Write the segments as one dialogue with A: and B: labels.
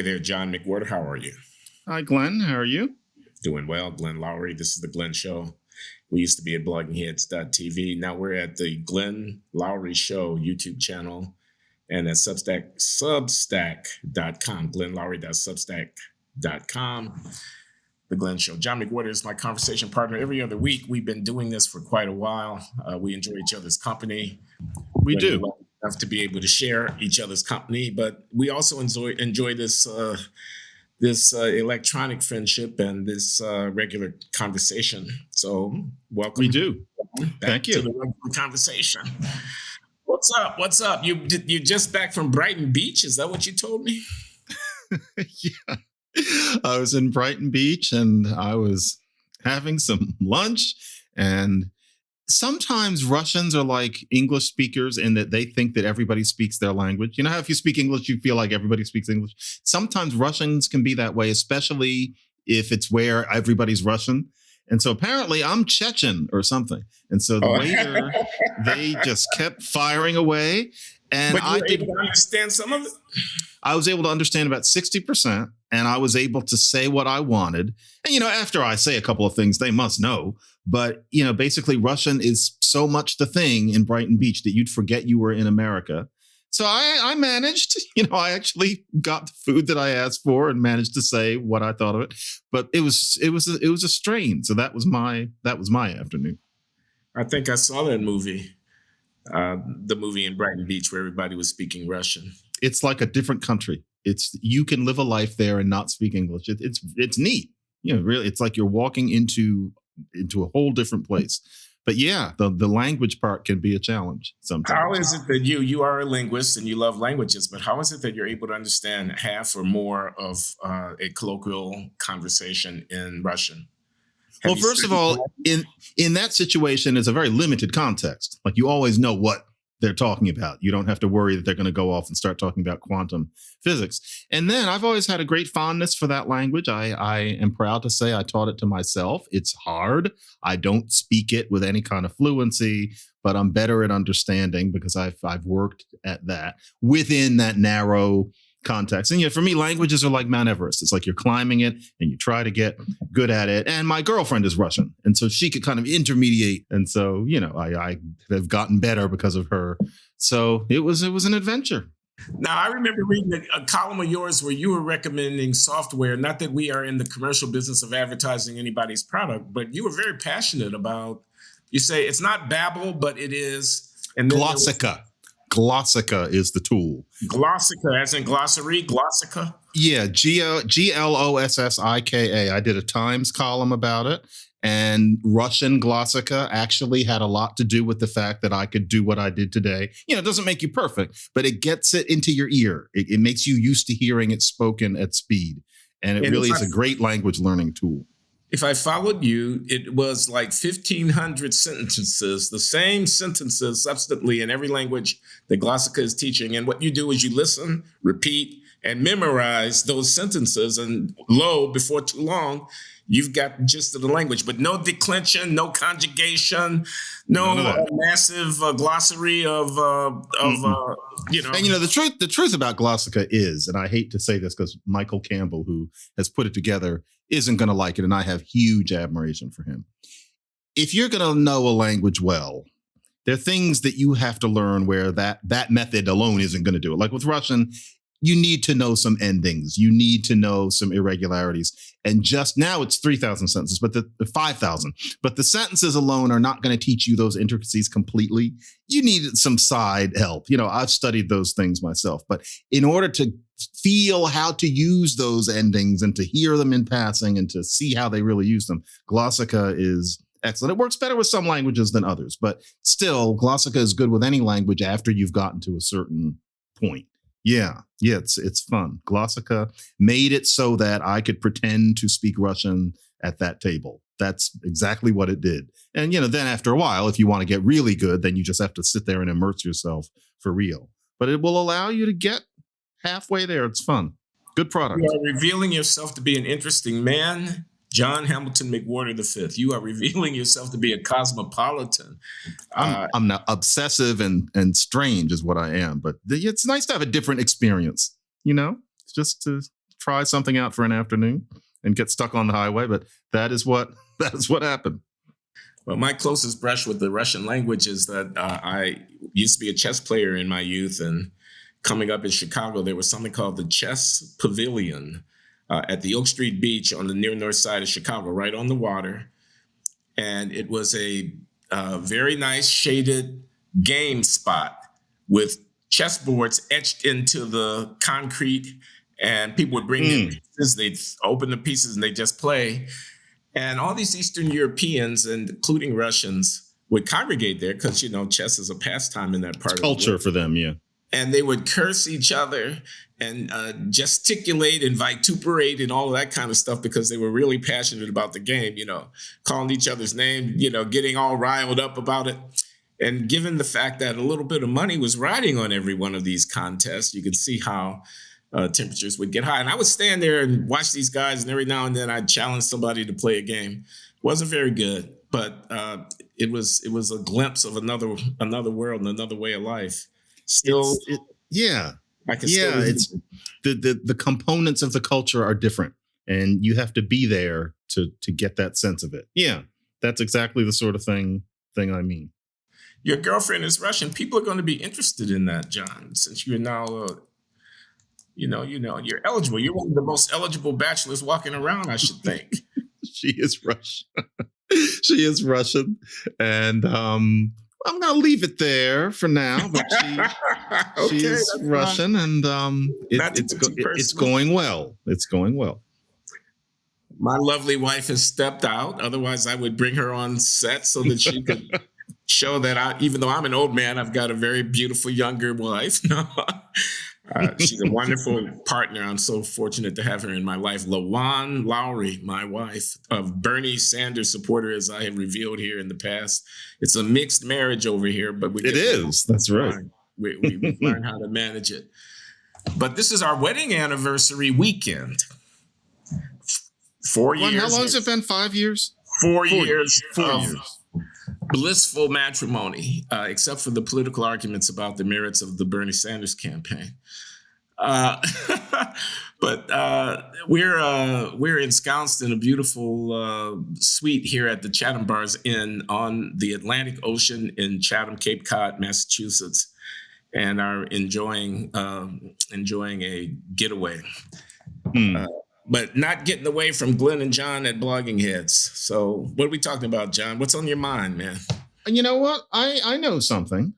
A: Hey there, John McWhorter. How are you?
B: Hi, Glenn. How are you?
A: Doing well. Glenn Loury. This is the Glenn Show. We used to be at bloggingheads.tv. Now we're at the Glenn Loury Show YouTube channel and at substack.com, glennloury.substack.com. The Glenn Show. John McWhorter is my conversation partner every other week. We've been doing this for quite a while. We enjoy each other's company.
B: We do.
A: Enough to be able to share each other's company, but we also enjoy this electronic friendship and this regular conversation. So welcome.
B: We do.
A: Thank you. To the regular conversation. What's up? What's up? You just back from Brighton Beach? Is that what you told me?
B: Yeah. I was in Brighton Beach and I was having some lunch, and sometimes Russians are like English speakers in that they think that everybody speaks their language. You know how if you speak English, you feel like everybody speaks English? Sometimes Russians can be that way, especially if it's where everybody's Russian. And so apparently I'm Chechen or something. And so the waiter, they just kept firing away. And
A: but I didn't understand some of it.
B: I was able to understand about 60%, and I was able to say what I wanted. And, after I say a couple of things, they must know. But, basically Russian is so much the thing in Brighton Beach that you'd forget you were in America. So I managed, I actually got the food that I asked for and managed to say what I thought of it. But it was a strain. So that was my afternoon.
A: I think I saw that movie. The movie in Brighton Beach where everybody was speaking Russian.
B: It's like a different country. You can live a life there and not speak English. It's neat. Really, it's like you're walking into a whole different place. But yeah, the language part can be a challenge sometimes.
A: How is it that you are a linguist and you love languages, but how is it that you're able to understand half or more of a colloquial conversation in Russian?
B: Well, first of all, in that situation, it's a very limited context. Like you always know what they're talking about. You don't have to worry that they're going to go off and start talking about quantum physics. And then I've always had a great fondness for that language. I am proud to say I taught it to myself. It's hard. I don't speak it with any kind of fluency, but I'm better at understanding because I've worked at that within that narrow context. And for me, languages are like Mount Everest. It's like you're climbing it and you try to get good at it. And my girlfriend is Russian, and so she could kind of intermediate. And so, I have gotten better because of her. So it was an adventure.
A: Now, I remember reading a column of yours where you were recommending software. Not that we are in the commercial business of advertising anybody's product, but you were very passionate about, you say it's not Babel, but it is.
B: And Glossica. Glossica is the tool.
A: Glossica, as in glossary, Glossica?
B: Yeah, Glossika. I did a Times column about it. And Russian Glossica actually had a lot to do with the fact that I could do what I did today. It doesn't make you perfect, but it gets it into your ear. It makes you used to hearing it spoken at speed. And it really is a great language learning tool.
A: If I followed you, it was like 1,500 sentences, the same sentences substantively in every language that Glossica is teaching. And what you do is you listen, repeat, and memorize those sentences. And before too long, you've got the gist of the language, but no declension, no conjugation, no massive glossary of. And
B: the truth about Glossica is, and I hate to say this because Michael Campbell, who has put it together, isn't going to like it, and I have huge admiration for him. If you're going to know a language well, there are things that you have to learn where that method alone isn't going to do it. Like with Russian, you need to know some endings. You need to know some irregularities. And just now it's 3,000 sentences, but the 5,000. But the sentences alone are not going to teach you those intricacies completely. You need some side help. I've studied those things myself. But in order to feel how to use those endings and to hear them in passing and to see how they really use them, Glossica is excellent. It works better with some languages than others. But still, Glossica is good with any language after you've gotten to a certain point. Yeah, it's fun. Glossica made it so that I could pretend to speak Russian at that table. That's exactly what it did. And, then after a while, if you want to get really good, then you just have to sit there and immerse yourself for real. But it will allow you to get halfway there. It's fun. Good product.
A: You are revealing yourself to be an interesting man, John Hamilton McWhorter V. You are revealing yourself to be a cosmopolitan.
B: I'm not obsessive and strange is what I am, but it's nice to have a different experience, just to try something out for an afternoon and get stuck on the highway. But that is what happened.
A: Well, my closest brush with the Russian language is that I used to be a chess player in my youth, and coming up in Chicago, there was something called the Chess Pavilion at the Oak Street Beach on the near north side of Chicago, right on the water. And it was a very nice shaded game spot with chessboards etched into the concrete, and people would bring their pieces, they'd open the pieces and they just play. And all these Eastern Europeans, and including Russians, would congregate there because, chess is a pastime in that part of the world.
B: Culture for them, yeah.
A: And they would curse each other and gesticulate and vituperate and all of that kind of stuff because they were really passionate about the game, calling each other's name, getting all riled up about it. And given the fact that a little bit of money was riding on every one of these contests, you could see how temperatures would get high. And I would stand there and watch these guys, and every now and then I'd challenge somebody to play a game. It wasn't very good, but it was a glimpse of another world and another way of life. Still,
B: it's the components of the culture are different, and you have to be there to get that sense of it. Yeah, that's exactly the sort of thing I mean.
A: Your girlfriend is Russian. People are going to be interested in that, John, since you're now, you're eligible. You're one of the most eligible bachelors walking around, I should think.
B: She is Russian. She is Russian, and I'm going to leave it there for now. But she is Russian, and it's going well. It's going well.
A: My lovely wife has stepped out. Otherwise, I would bring her on set so that she could show that even though I'm an old man, I've got a very beautiful younger wife. She's a wonderful partner. I'm so fortunate to have her in my life. Loury, my wife, of Bernie Sanders supporter, as I have revealed here in the past. It's a mixed marriage over here, but
B: that's right.
A: We learn how to manage it. But this is our wedding anniversary weekend. 4 years.
B: How long has it been? 5 years?
A: 4 years. 4 years. Blissful matrimony, except for the political arguments about the merits of the Bernie Sanders campaign. But we're ensconced in a beautiful suite here at the Chatham Bars Inn on the Atlantic Ocean in Chatham, Cape Cod, Massachusetts, and are enjoying a getaway. But not getting away from Glenn and John at Blogging Heads. So what are we talking about, John? What's on your mind, man?
B: You know what? I know something.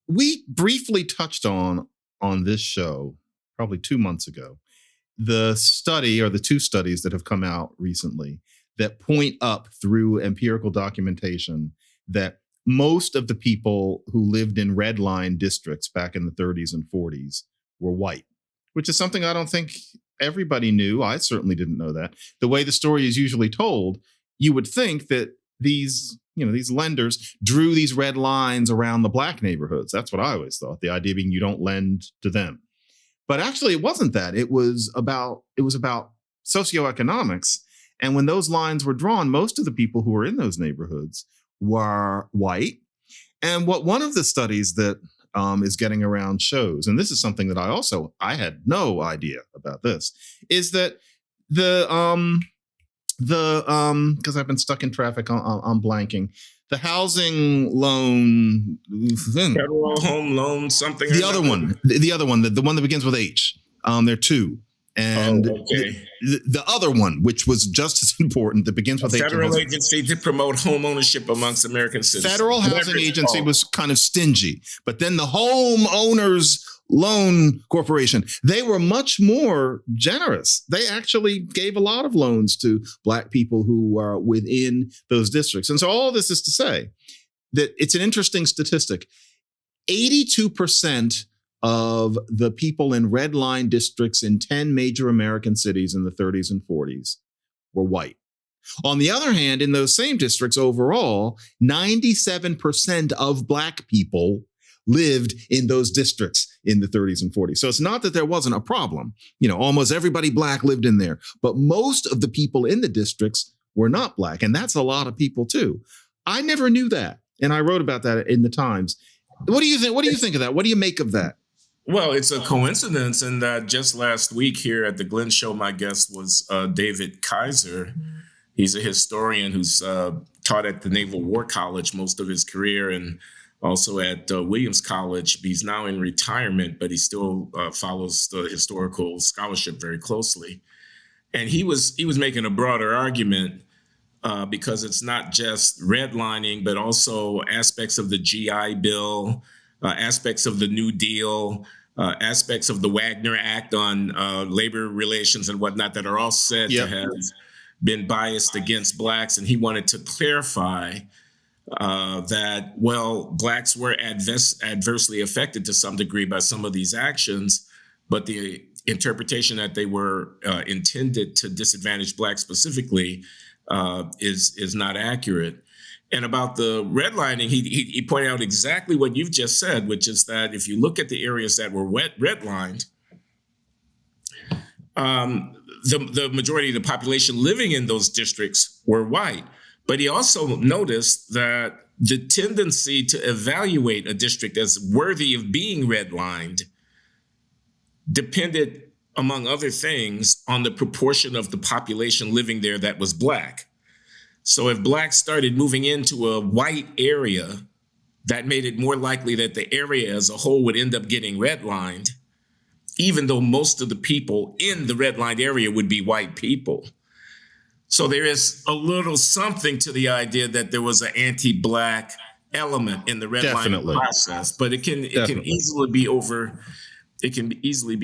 B: We briefly touched on this show probably 2 months ago, the study or the two studies that have come out recently that point up through empirical documentation that most of the people who lived in redline districts back in the 30s and 40s were white, which is something I don't think everybody knew. I certainly didn't know that. The way the story is usually told, you would think that these lenders drew these red lines around the black neighborhoods. That's what I always thought. The idea being you don't lend to them. But actually it wasn't that. It was about socioeconomics. And when those lines were drawn, most of the people who were in those neighborhoods were white. And what one of the studies that is getting around shows, and this is something that I had no idea about this, is that because I've been stuck in traffic on blanking, the housing loan thing.
A: Federal home loan, something.
B: The other one, the one that begins with H. There are two. And the other one, which was just as important, that begins with
A: Federal Agency to Promote Home Ownership Amongst American Citizens.
B: Federal Housing Agency was kind of stingy. But then the Homeowners Loan Corporation, they were much more generous. They actually gave a lot of loans to black people who are within those districts. And so all this is to say that it's an interesting statistic. 82% of the people in red line districts in 10 major American cities in the 30s and 40s were white. On the other hand, in those same districts overall, 97% of black people lived in those districts in the 30s and 40s. So it's not that there wasn't a problem. Almost everybody black lived in there, but most of the people in the districts were not black. And that's a lot of people too. I never knew that. And I wrote about that in the Times. What do you think? What do you think of that? What do you make of that?
A: Well, it's a coincidence in that just last week here at the Glenn Show, my guest was David Kaiser. He's a historian who's taught at the Naval War College most of his career and also at Williams College. He's now in retirement, but he still follows the historical scholarship very closely. And he was making a broader argument because it's not just redlining, but also aspects of the GI Bill, aspects of the New Deal, aspects of the Wagner Act on labor relations and whatnot that are all said to have been biased against Blacks. And he wanted to clarify that, well, Blacks were adversely affected to some degree by some of these actions, but the interpretation that they were intended to disadvantage Blacks specifically is not accurate. And about the redlining, he pointed out exactly what you've just said, which is that if you look at the areas that were redlined, the majority of the population living in those districts were white. But he also noticed that the tendency to evaluate a district as worthy of being redlined depended, among other things, on the proportion of the population living there that was Black. So if Blacks started moving into a white area, that made it more likely that the area as a whole would end up getting redlined, even though most of the people in the redlined area would be white people. So there is a little something to the idea that there was an anti-Black element in the redlining process, but it can easily be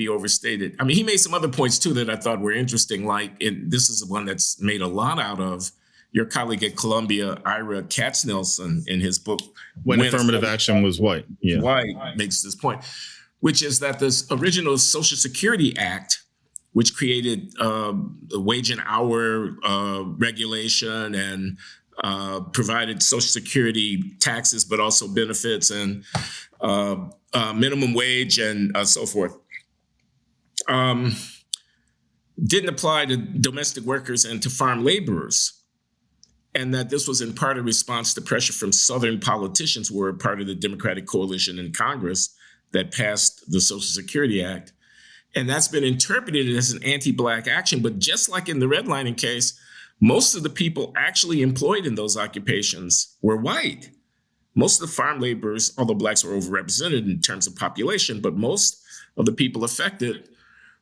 A: overstated. I mean, he made some other points too that I thought were interesting, like, and this is the one that's made a lot out of your colleague at Columbia, Ira Katznelson, in his book
C: When Affirmative Action Was White.
A: Yeah. White makes this point, which is that this original Social Security Act, which created the wage and hour regulation and provided Social Security taxes, but also benefits and minimum wage and so forth, didn't apply to domestic workers and to farm laborers. And that this was in part a response to pressure from Southern politicians who were part of the Democratic coalition in Congress that passed the Social Security Act. And that's been interpreted as an anti-Black action. But just like in the redlining case, most of the people actually employed in those occupations were white. Most of the farm laborers, although Blacks were overrepresented in terms of population, but most of the people affected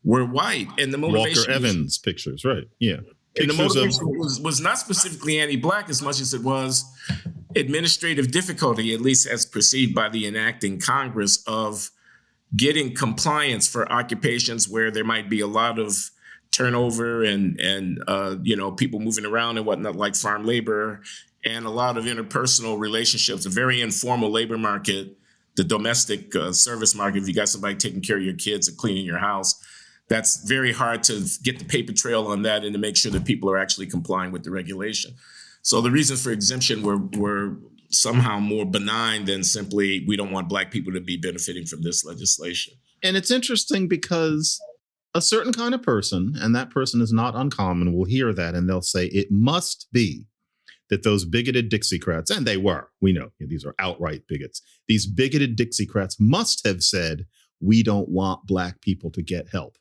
A: were white. And the motivation
C: Walker Evans pictures, right? Yeah.
A: And the motivation was not specifically anti-Black as much as it was administrative difficulty, at least as perceived by the enacting Congress, of getting compliance for occupations where there might be a lot of turnover and people moving around and whatnot, like farm labor, and a lot of interpersonal relationships, a very informal labor market, the domestic service market. If you got somebody taking care of your kids and cleaning your house, that's very hard to get the paper trail on that and to make sure that people are actually complying with the regulation. So the reasons for exemption were somehow more benign than simply, we don't want Black people to be benefiting from this legislation.
C: And it's interesting because a certain kind of person, and that person is not uncommon, will hear that and they'll say, it must be that those bigoted Dixiecrats, and they were, we know, these are outright bigots, these bigoted Dixiecrats must have said, we don't want Black people to get help.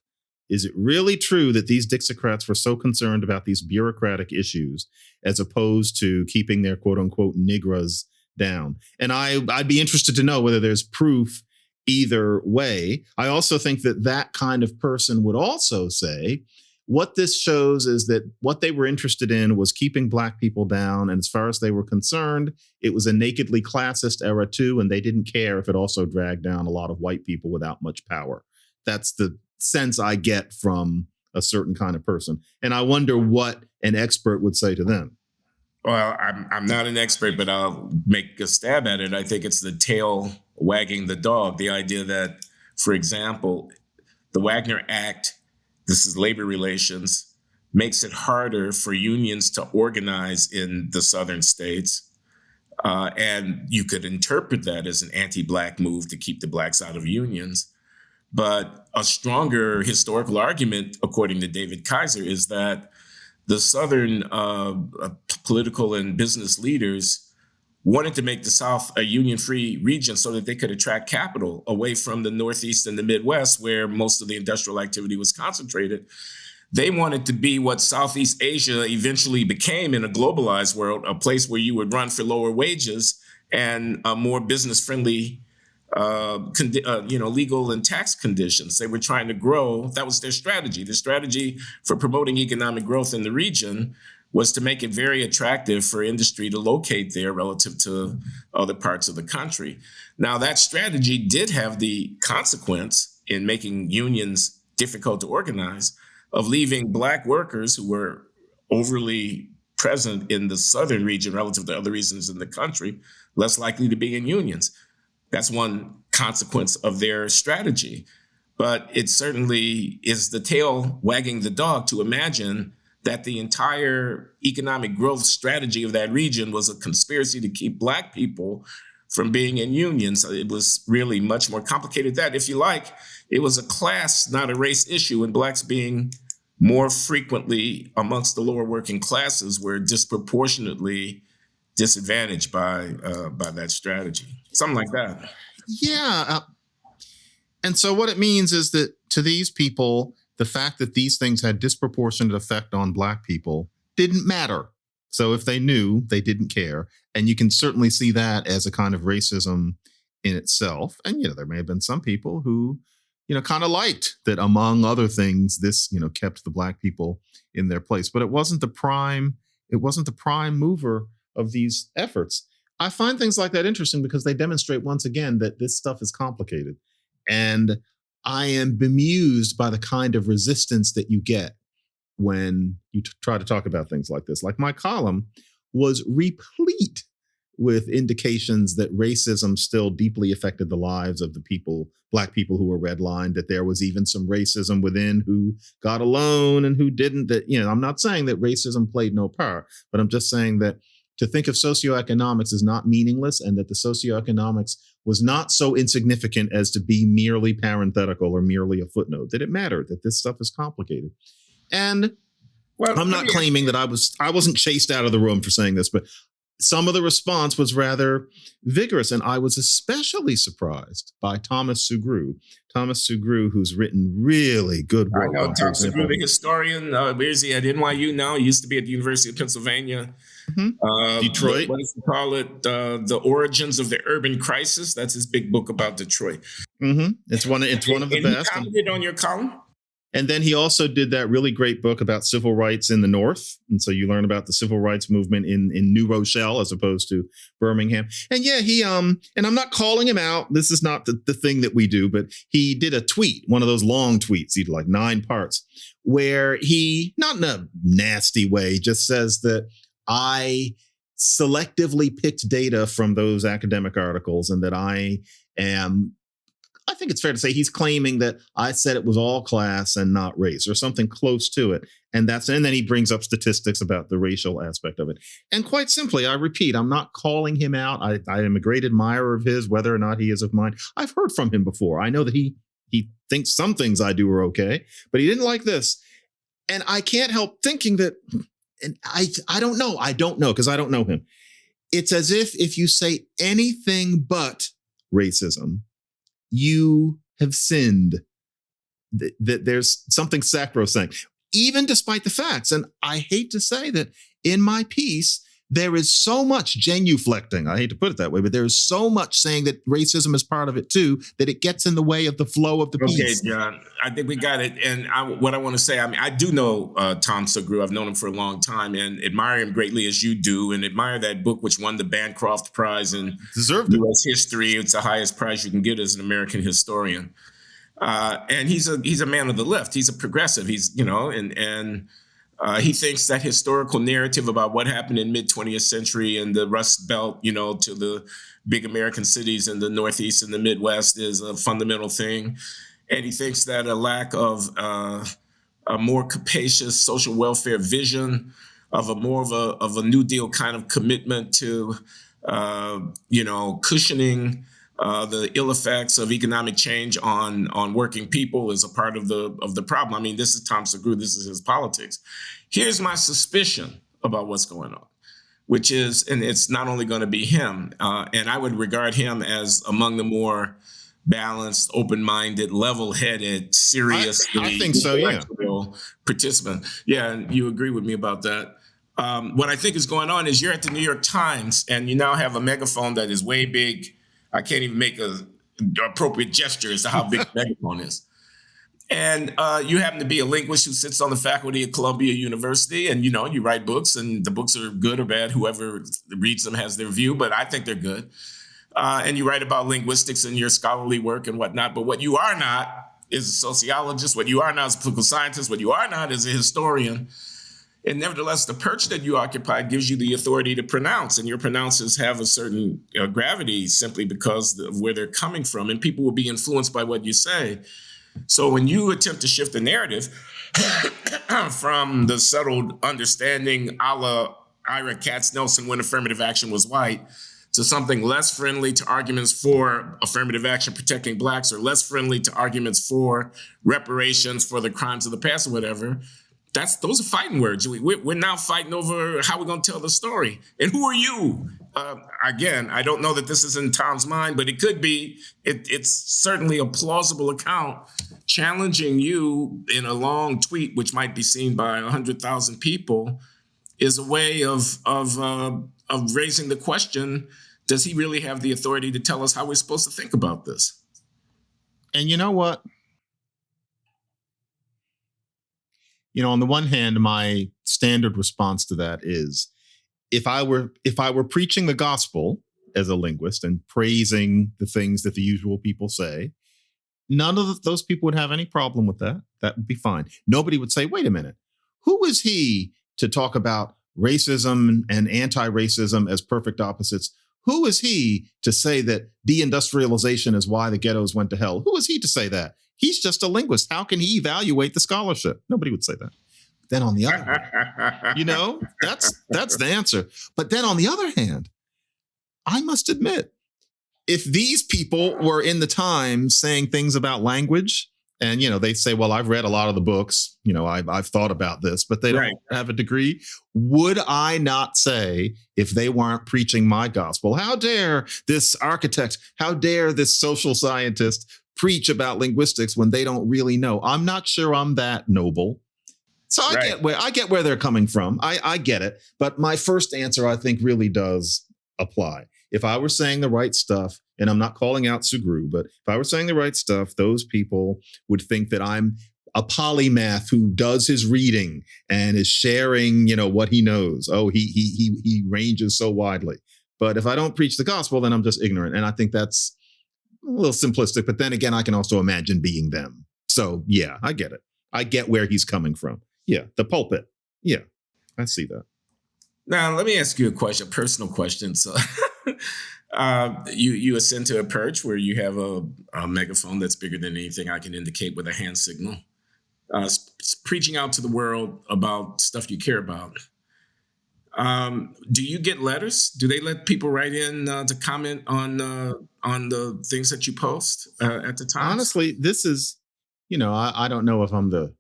C: Is it really true that these Dixiecrats were so concerned about these bureaucratic issues as opposed to keeping their quote unquote nigras down? And I'd be interested to know whether there's proof either way. I also think that that kind of person would also say, what this shows is that what they were interested in was keeping Black people down. And as far as they were concerned, it was a nakedly classist era too. And they didn't care if it also dragged down a lot of white people without much power. That's the sense I get from a certain kind of person. And I wonder what an expert would say to them.
A: Well, I'm not an expert, but I'll make a stab at it. I think it's the tail wagging the dog. The idea that, for example, the Wagner Act, this is labor relations, makes it harder for unions to organize in the southern states. And you could interpret that as an anti-Black move to keep the Blacks out of unions. But a stronger historical argument, according to David Kaiser, is that the Southern political and business leaders wanted to make the South a union-free region so that they could attract capital away from the Northeast and the Midwest, where most of the industrial activity was concentrated. They wanted to be what Southeast Asia eventually became in a globalized world, a place where you would run for lower wages and more business-friendly legal and tax conditions. They were trying to grow. That was their strategy. The strategy for promoting economic growth in the region was to make it very attractive for industry to locate there relative to other parts of the country. Now, that strategy did have the consequence in making unions difficult to organize, of leaving Black workers who were overly present in the southern region relative to other regions in the country less likely to be in unions. That's one consequence of their strategy. But it certainly is the tail wagging the dog to imagine that the entire economic growth strategy of that region was a conspiracy to keep Black people from being in unions. It was really much more complicated than that. If you like, it was a class, not a race issue, and Blacks being more frequently amongst the lower working classes were disproportionately disadvantaged by that strategy. Something like that.
B: Yeah. And so what it means is that to these people, the fact that these things had disproportionate effect on Black people didn't matter. So if they knew, they didn't care. And you can certainly see that as a kind of racism in itself. And, there may have been some people who, kind of liked that, among other things, this, kept the Black people in their place. But it wasn't the prime mover of these efforts. I find things like that interesting because they demonstrate once again that this stuff is complicated. And I am bemused by the kind of resistance that you get when you try to talk about things like this. Like, my column was replete with indications that racism still deeply affected the lives of the Black people who were redlined, that there was even some racism within who got a loan and who didn't. That, I'm not saying that racism played no part, but I'm just saying that to think of socioeconomics is not meaningless, and that the socioeconomics was not so insignificant as to be merely parenthetical or merely a footnote, that it mattered, that this stuff is complicated. And I'm not claiming that I wasn't chased out of the room for saying this, but some of the response was rather vigorous. And I was especially surprised by Thomas Sugrue. Thomas Sugrue, who's written really good work.
A: I know Thomas Sugrue, the historian. Where is he at NYU now? He used to be at the University of Pennsylvania.
B: Mm-hmm. Detroit.
A: What does he call it? The Origins of the Urban Crisis. That's his big book about Detroit.
B: Mm-hmm. It's one of the best.
A: He commented on your column?
B: And then he also did that really great book about civil rights in the North. And so you learn about the civil rights movement in New Rochelle as opposed to Birmingham. And yeah, he and I'm not calling him out. This is not the thing that we do, but he did a tweet, one of those long tweets, he did like 9 parts, where he, not in a nasty way, just says that I selectively picked data from those academic articles, and that I think it's fair to say he's claiming that I said it was all class and not race, or something close to it. And then he brings up statistics about the racial aspect of it. And quite simply, I repeat, I'm not calling him out. I am a great admirer of his, whether or not he is of mine. I've heard from him before. I know that he thinks some things I do are okay, but he didn't like this. And I can't help thinking that, and I don't know. I don't know because I don't know him. It's as if you say anything but racism, you have sinned, that there's something sacrosanct, even despite the facts. And I hate to say that in my piece, there is so much genuflecting. I hate to put it that way, but there is so much saying that racism is part of it too, that it gets in the way of the flow of the piece.
A: Okay, John, I think we got it. And what I want to say, I do know Tom Sugrue. I've known him for a long time and admire him greatly, as you do, and admire that book, which won the Bancroft Prize in U.S. history. It's the highest prize you can get as an American historian. And he's a man of the left. He's a progressive. He's, he thinks that historical narrative about what happened in mid-20th century and the Rust Belt, to the big American cities in the Northeast and the Midwest is a fundamental thing. And he thinks that a lack of a more capacious social welfare vision, of a New Deal kind of commitment to, cushioning the ill effects of economic change on working people is a part of the problem. I mean, this is Tom Sugrue. This is his politics. Here's my suspicion about what's going on. which is, and it's not only going to be him, and I would regard him as among the more balanced, open-minded, level-headed, seriously
B: I think so, yeah.
A: Participant. Yeah, and you agree with me about that. What I think is going on is you're at the New York Times and you now have a megaphone that is way big. I can't even make a appropriate gesture as to how big the megaphone is. And you happen to be a linguist who sits on the faculty at Columbia University, and you write books, and the books are good or bad. Whoever reads them has their view, but I think they're good. And you write about linguistics in your scholarly work and whatnot. But what you are not is a sociologist. What you are not is a political scientist. What you are not is a historian. And nevertheless, the perch that you occupy gives you the authority to pronounce, and your pronounces have a certain gravity simply because of where they're coming from, and people will be influenced by what you say. So when you attempt to shift the narrative from the settled understanding a la Ira Katz-Nelson when affirmative action was white to something less friendly to arguments for affirmative action protecting blacks, or less friendly to arguments for reparations for the crimes of the past or whatever, those are fighting words. We're now fighting over how we're going to tell the story. And who are you? Again, I don't know that this is in Tom's mind, but it could be. It's certainly a plausible account challenging you in a long tweet, which might be seen by 100,000 people, is a way of raising the question: does he really have the authority to tell us how we're supposed to think about this?
B: And you know what? On the one hand, my standard response to that is, if I were preaching the gospel as a linguist and praising the things that the usual people say, none of those people would have any problem with that. That would be fine. Nobody would say, wait a minute, who is he to talk about racism and anti-racism as perfect opposites? Who is he to say that deindustrialization is why the ghettos went to hell? Who is he to say that? He's just a linguist. How can he evaluate the scholarship? Nobody would say that. Then on the other hand, that's the answer. But then on the other hand, I must admit, if these people were in the Times saying things about language, and they say, well, I've read a lot of the books, I've thought about this, but they don't have a degree, would I not say, if they weren't preaching my gospel, how dare this architect, how dare this social scientist preach about linguistics when they don't really know? I'm not sure I'm that noble. So I get where they're coming from. I get it. But my first answer, I think, really does apply. If I were saying the right stuff, and I'm not calling out Sugru, but if I were saying the right stuff, those people would think that I'm a polymath who does his reading and is sharing, what he knows. Oh, he ranges so widely. But if I don't preach the gospel, then I'm just ignorant. And I think that's a little simplistic. But then again, I can also imagine being them. So yeah, I get it. I get where he's coming from. Yeah, the pulpit. Yeah, I see that.
A: Now, let me ask you a personal question. So you ascend to a perch where you have a megaphone that's bigger than anything I can indicate with a hand signal, preaching out to the world about stuff you care about. Do you get letters? Do they let people write in to comment on the things that you post at the time?
B: Honestly, this is, I don't know if I'm the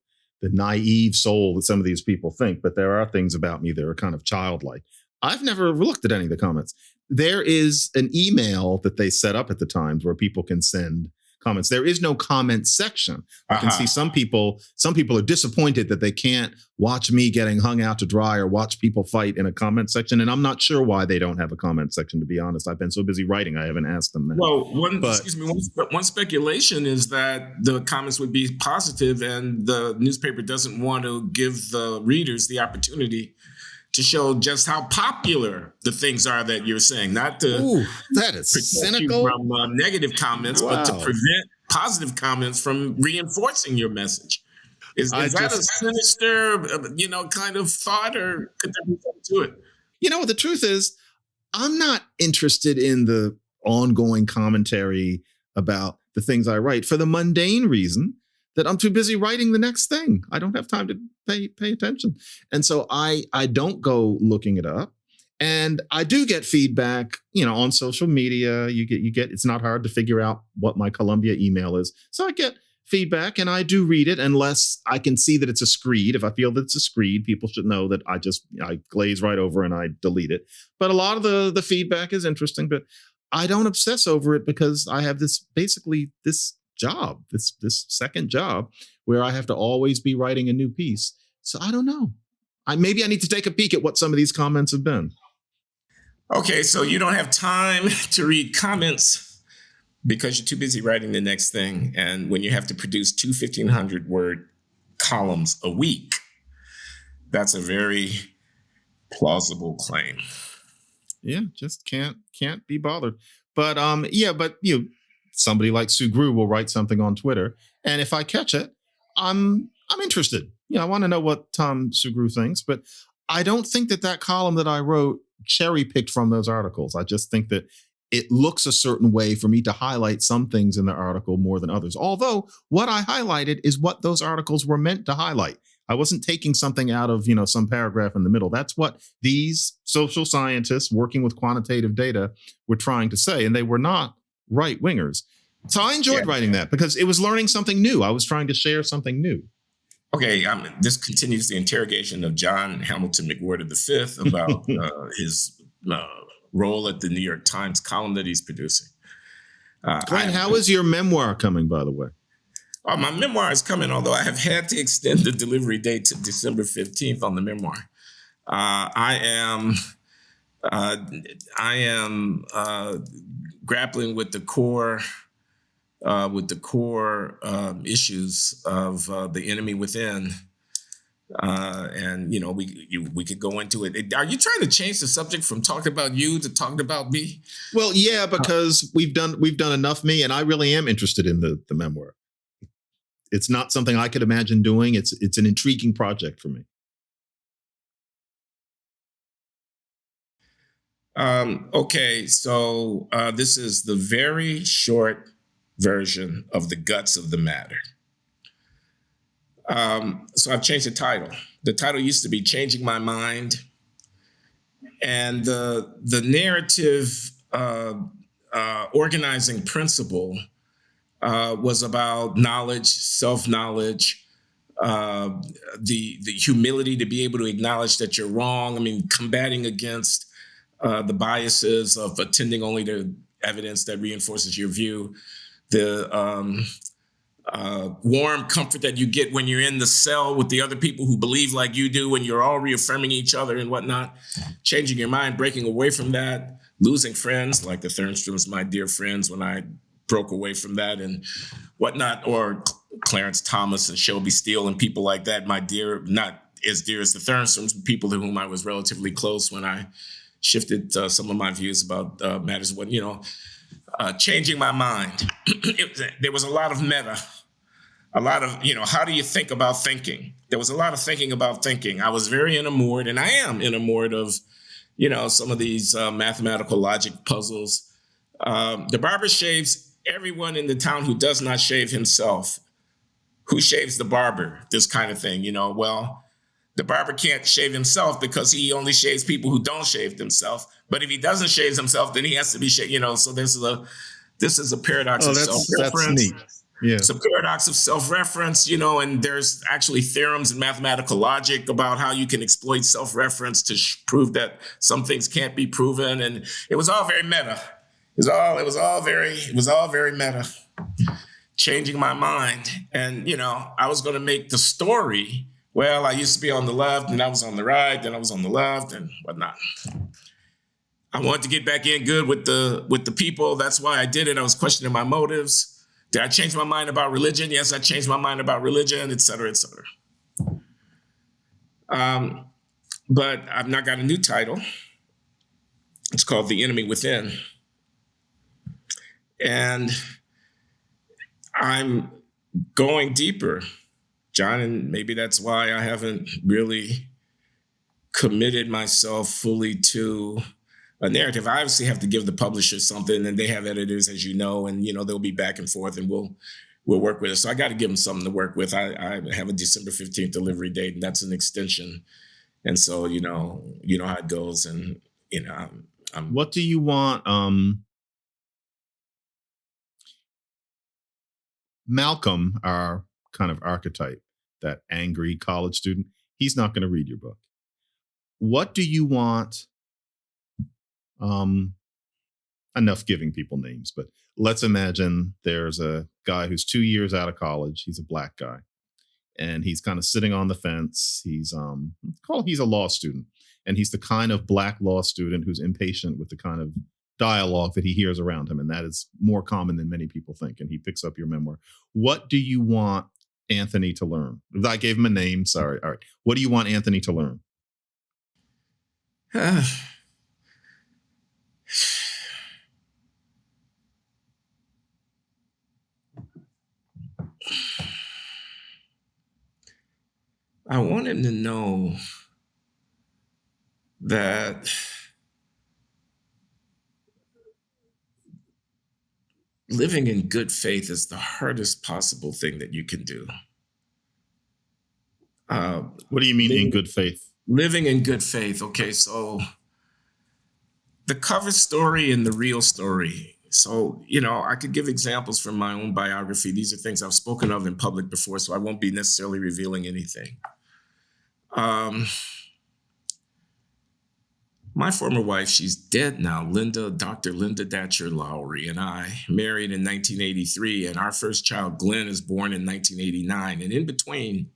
B: naive soul that some of these people think, but there are things about me that are kind of childlike. I've never looked at any of the comments. There is an email that they set up at the Times where people can send comments. There is no comment section. I can see some people are disappointed that they can't watch me getting hung out to dry or watch people fight in a comment section. And I'm not sure why they don't have a comment section, to be honest. I've been so busy writing, I haven't asked them that.
A: Well, one speculation is that the comments would be positive and the newspaper doesn't want to give the readers the opportunity to show just how popular the things are that you're saying, not to
B: that is cynical
A: from negative comments, but to prevent positive comments from reinforcing your message. Is that a sinister, kind of thought, or could there be something to it?
B: The truth is, I'm not interested in the ongoing commentary about the things I write for the mundane reason that I'm too busy writing the next thing. I don't have time to pay attention. And so I don't go looking it up. And I do get feedback, on social media. You get, it's not hard to figure out what my Columbia email is. So I get
C: feedback, and I do read it unless I can see that it's a screed. If I feel that it's a screed, people should know that I glaze right over and I delete it. But a lot of the feedback is interesting, but I don't obsess over it because I have this job, this second job where I have to always be writing a new piece. So I don't know. Maybe I need to take a peek at what some of these comments have been.
A: Okay, so you don't have time to read comments because you're too busy writing the next thing. And when you have to produce 1,500 word columns a week, that's a very plausible claim.
C: Yeah, just can't be bothered. But somebody like Sugru will write something on Twitter, and if I catch it, I'm interested. I want to know what Tom Sugru thinks, but I don't think that column that I wrote cherry picked from those articles. I just think that it looks a certain way for me to highlight some things in the article more than others. Although what I highlighted is what those articles were meant to highlight. I wasn't taking something out of, some paragraph in the middle. That's what these social scientists working with quantitative data were trying to say. And they were not right wingers. So I enjoyed writing that because it was learning something new. I was trying to share something new.
A: Okay, this continues the interrogation of John Hamilton McWhorter V about his role at the New York Times column that he's producing.
C: Glenn, how is your memoir coming, by the way?
A: Oh, my memoir is coming, although I have had to extend the delivery date to December 15th on the memoir. I am grappling with the core issues of the enemy within. And we could go into it. Are you trying to change the subject from talking about you to talking about me?
C: Well, yeah, because we've done enough me, and I really am interested in the memoir. It's not something I could imagine doing. It's an intriguing project for me.
A: Okay, so this is the very short version of the guts of the matter. So I've changed the title. The title used to be Changing My Mind. And the narrative organizing principle was about knowledge, self-knowledge, the humility to be able to acknowledge that you're wrong. I mean, combating against the biases of attending only to evidence that reinforces your view, the warm comfort that you get when you're in the cell with the other people who believe like you do, and you're all reaffirming each other and whatnot, changing your mind, breaking away from that, losing friends like the Thurnstroms, my dear friends, when I broke away from that and whatnot, or Clarence Thomas and Shelby Steele and people like that, my dear, not as dear as the Thurnstroms, but people to whom I was relatively close when I shifted some of my views about matters, changing my mind. There was a lot of meta, a lot of, how do you think about thinking? There was a lot of thinking about thinking. I was very enamored, and I am enamored of, some of these mathematical logic puzzles. The barber shaves everyone in the town who does not shave himself. Who shaves the barber? This kind of thing, well, the barber can't shave himself because he only shaves people who don't shave themselves. But if he doesn't shave himself, then he has to be shaved, so this is a paradox of self-reference.
C: That's neat. Yeah.
A: It's a paradox of self-reference, and there's actually theorems in mathematical logic about how you can exploit self-reference to prove that some things can't be proven. And it was all very meta. It was all very meta. Changing my mind. And, I was going to make the story, well, I used to be on the left and I was on the right, then I was on the left and whatnot. I wanted to get back in good with the people. That's why I did it. I was questioning my motives. Did I change my mind about religion? Yes, I changed my mind about religion, et cetera, et cetera. But I've now got a new title. It's called The Enemy Within. And I'm going deeper, John, and maybe that's why I haven't really committed myself fully to a narrative. I obviously have to give the publisher something, and they have editors, as you know, and they'll be back and forth, and we'll work with it. So I got to give them something to work with. I have a December 15th delivery date, and that's an extension. And so you know how it goes, and
C: what do you want? Malcolm, our kind of archetype, that angry college student, he's not going to read your book. What do you want? Enough giving people names, but let's imagine there's a guy who's 2 years out of college. He's a black guy, and he's kind of sitting on the fence. He's a law student, and he's the kind of black law student who's impatient with the kind of dialogue that he hears around him, and that is more common than many people think. And he picks up your memoir. What do you want Anthony to learn? I gave him a name. Sorry. All right. What do you want Anthony to learn?
A: I want him to know that living in good faith is the hardest possible thing that you can do.
C: What do you mean in good faith?
A: Living in good faith. Okay, so the cover story and the real story. So, I could give examples from my own biography. These are things I've spoken of in public before, so I won't be necessarily revealing anything. My former wife, she's dead now, Dr. Linda Datcher Loury, and I married in 1983, and our first child, Glenn, is born in 1989. And in between,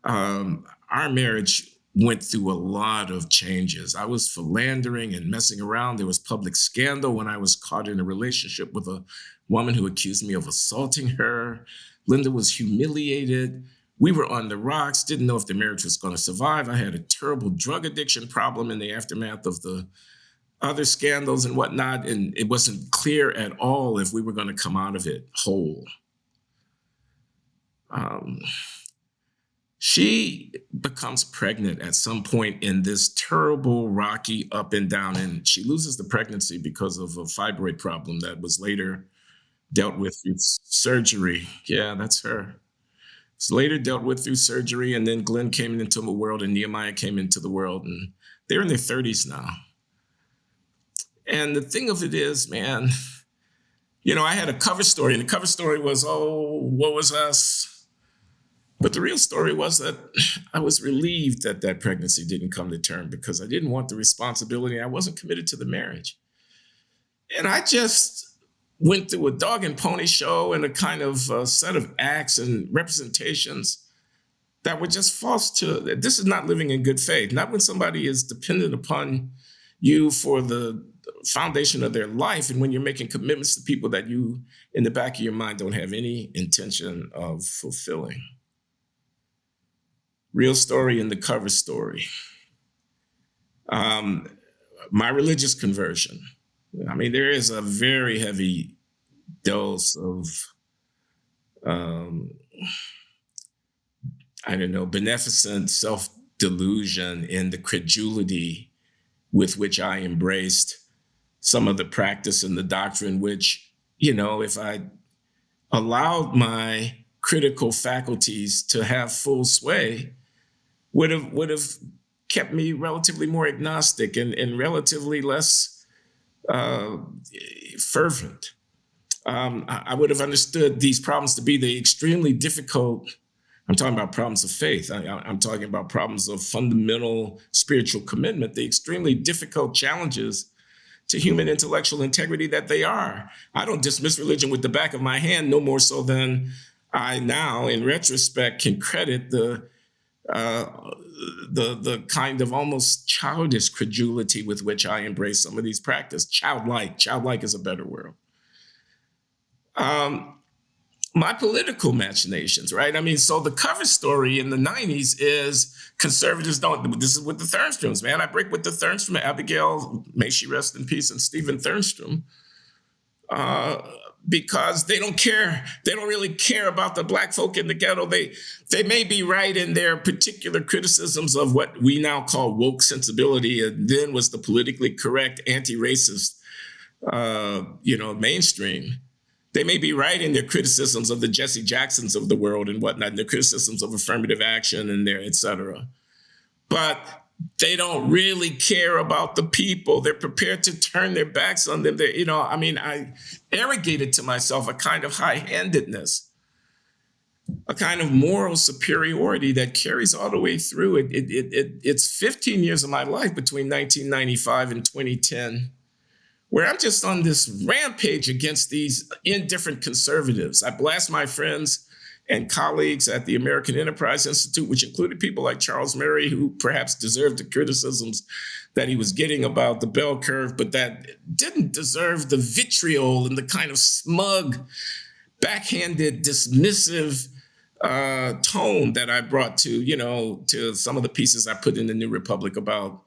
A: our marriage went through a lot of changes. I was philandering and messing around. There was public scandal when I was caught in a relationship with a woman who accused me of assaulting her. Linda was humiliated. We were on the rocks, didn't know if the marriage was going to survive. I had a terrible drug addiction problem in the aftermath of the other scandals and whatnot, and it wasn't clear at all if we were going to come out of it whole. She becomes pregnant at some point in this terrible, rocky up and down, and she loses the pregnancy because of a fibroid problem that was later dealt with through surgery. Yeah, that's her. It's later dealt with through surgery, and then Glenn came into the world, and Nehemiah came into the world, and they're in their 30s now. And the thing of it is, man, I had a cover story, and the cover story was, woe was us. But the real story was that I was relieved that that pregnancy didn't come to term because I didn't want the responsibility. I wasn't committed to the marriage. And I just went through a dog and pony show and a kind of set of acts and representations that were just false to, this is not living in good faith. Not when somebody is dependent upon you for the foundation of their life and when you're making commitments to people that you, in the back of your mind, don't have any intention of fulfilling. Real story and the cover story. My religious conversion. I mean, there is a very heavy dose of, beneficent self-delusion in the credulity with which I embraced some of the practice and the doctrine, which, if I allowed my critical faculties to have full sway, would have kept me relatively more agnostic and relatively less fervent. I would have understood these problems to be the extremely difficult. I'm talking about problems of faith. I'm talking about problems of fundamental spiritual commitment, the extremely difficult challenges to human intellectual integrity that they are. I don't dismiss religion with the back of my hand, no more so than I now, in retrospect, can credit the kind of almost childish credulity with which I embrace some of these practices. Childlike is a better word. My political machinations, right? I mean, so the cover story in the 90s is conservatives don't, this is with the Thurnstroms, man. I break with the Thurnstrom, Abigail, may she rest in peace, and Stephen Thurnstrom, because they don't care. They don't really care about the Black folk in the ghetto. They may be right in their particular criticisms of what we now call woke sensibility, and then was the politically correct, anti-racist, mainstream. They may be right in their criticisms of the Jesse Jacksons of the world and whatnot, and their criticisms of affirmative action and their et cetera. But they don't really care about the people. They're prepared to turn their backs on them. I arrogated to myself a kind of high-handedness a kind of moral superiority that carries all the way through. It's 15 years of my life between 1995 and 2010, where I'm just on this rampage against these indifferent conservatives. I blast my friends and colleagues at the American Enterprise Institute, which included people like Charles Murray, who perhaps deserved the criticisms that he was getting about the bell curve, but that didn't deserve the vitriol and the kind of smug, backhanded, dismissive tone that I brought to some of the pieces I put in the New Republic about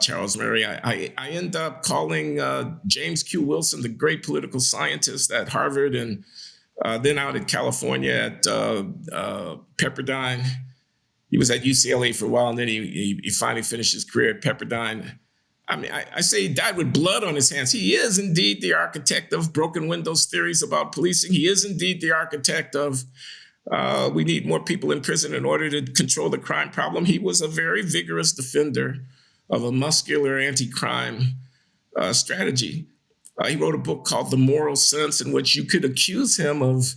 A: Charles Murray. I end up calling James Q. Wilson, the great political scientist at Harvard and then out at California at Pepperdine. He was at UCLA for a while, and then he finally finished his career at Pepperdine. I mean, I say he died with blood on his hands. He is indeed the architect of broken windows theories about policing. He is indeed the architect of we need more people in prison in order to control the crime problem. He was a very vigorous defender of a muscular anti-crime strategy. He wrote a book called The Moral Sense, in which you could accuse him of,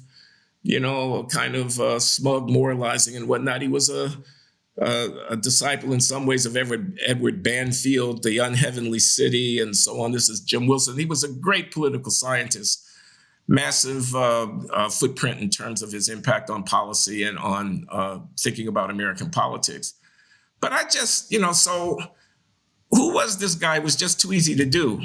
A: a kind of smug moralizing and whatnot. He was a disciple in some ways of Edward Banfield, The Unheavenly City, and so on. This is Jim Wilson. He was a great political scientist, massive footprint in terms of his impact on policy and on thinking about American politics. But I just, so who was this guy? It was just too easy to do.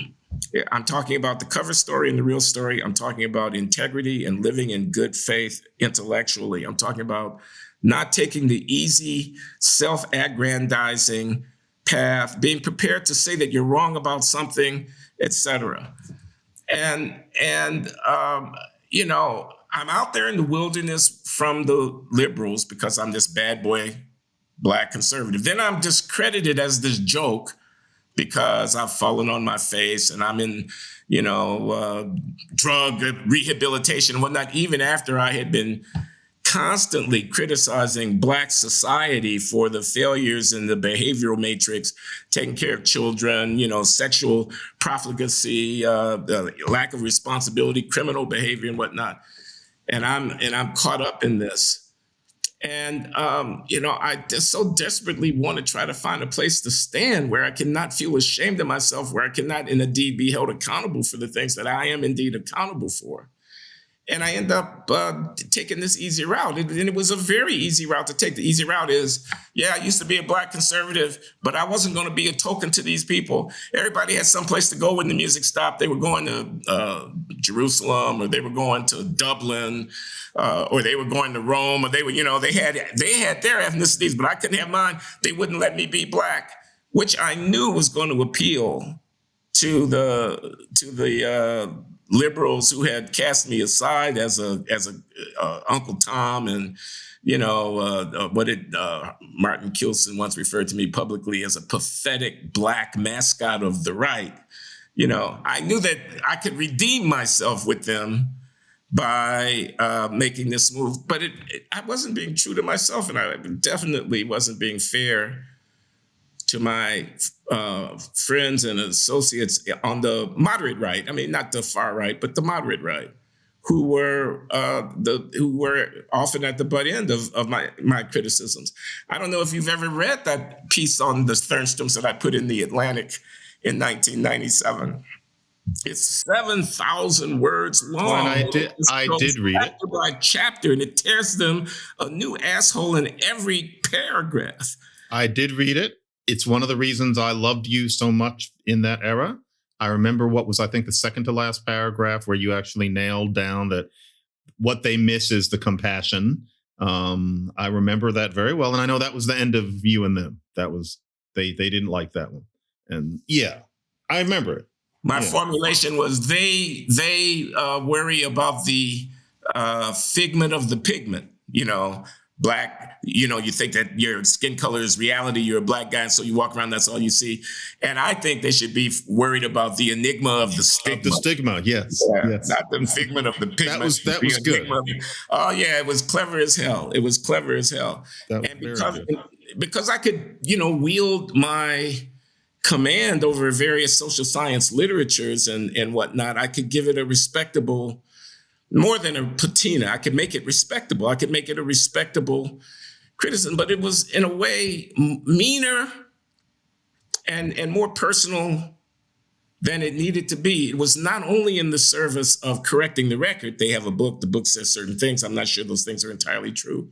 A: I'm talking about the cover story and the real story. I'm talking about integrity and living in good faith intellectually. I'm talking about not taking the easy, self-aggrandizing path, being prepared to say that you're wrong about something, etc. And I'm out there in the wilderness from the liberals because I'm this bad boy, Black conservative. Then I'm discredited as this joke because I've fallen on my face and I'm in, drug rehabilitation and whatnot, even after I had been constantly criticizing Black society for the failures in the behavioral matrix, taking care of children, sexual profligacy, lack of responsibility, criminal behavior and whatnot. And I'm caught up in this. And, I just so desperately want to try to find a place to stand where I cannot feel ashamed of myself, where I cannot indeed be held accountable for the things that I am indeed accountable for. And I end up taking this easy route. And it was a very easy route to take. The easy route is, I used to be a Black conservative, but I wasn't going to be a token to these people. Everybody had someplace to go when the music stopped. They were going to Jerusalem, or they were going to Dublin, or they were going to Rome, or they were, they had their ethnicities, but I couldn't have mine. They wouldn't let me be Black, which I knew was going to appeal to the liberals who had cast me aside as a Uncle Tom, and what did Martin Kilson once referred to me publicly as a pathetic Black mascot of the right. I knew that I could redeem myself with them by making this move, but I wasn't being true to myself, and I definitely wasn't being fair to my friends and associates on the moderate right. I mean, not the far right, but the moderate right, who were often at the butt end of my criticisms. I don't know if you've ever read that piece on the Thurnstroms that I put in the Atlantic in 1997. It's 7,000 words long.
B: Well, I did read it
A: by chapter, and it tears them a new asshole in every paragraph.
B: I did read it. It's one of the reasons I loved you so much in that era. I remember what was, I think, the second to last paragraph where you actually nailed down that what they miss is the compassion. I remember that very well. And I know that was the end of You and Them. That was, they didn't like that one. And I remember it.
A: My formulation was they worry about the figment of the pigment, Black, you think that your skin color is reality, you're a Black guy, and so you walk around, that's all you see. And I think they should be worried about the enigma of the stigma.
B: Of the stigma, yes. Yes.
A: Not the figment of the pigment.
B: That was good.
A: It was clever as hell. It was clever as hell. Because I could, wield my command over various social science literatures and whatnot, I could give it a respectable more than a patina. I could make it respectable. I could make it a respectable criticism, but it was in a way meaner and more personal than it needed to be. It was not only in the service of correcting the record. They have a book. The book says certain things. I'm not sure those things are entirely true,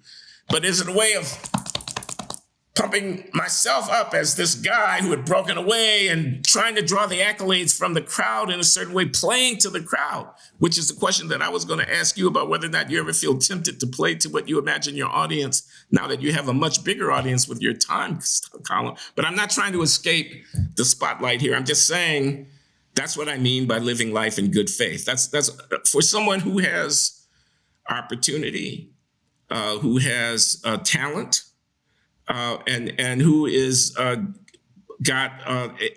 A: but it's a way of pumping myself up as this guy who had broken away and trying to draw the accolades from the crowd in a certain way, playing to the crowd, which is the question that I was going to ask you about whether or not you ever feel tempted to play to what you imagine your audience, now that you have a much bigger audience with your time column. But I'm not trying to escape the spotlight here. I'm just saying that's what I mean by living life in good faith. That's for someone who has opportunity, who has talent, and who is got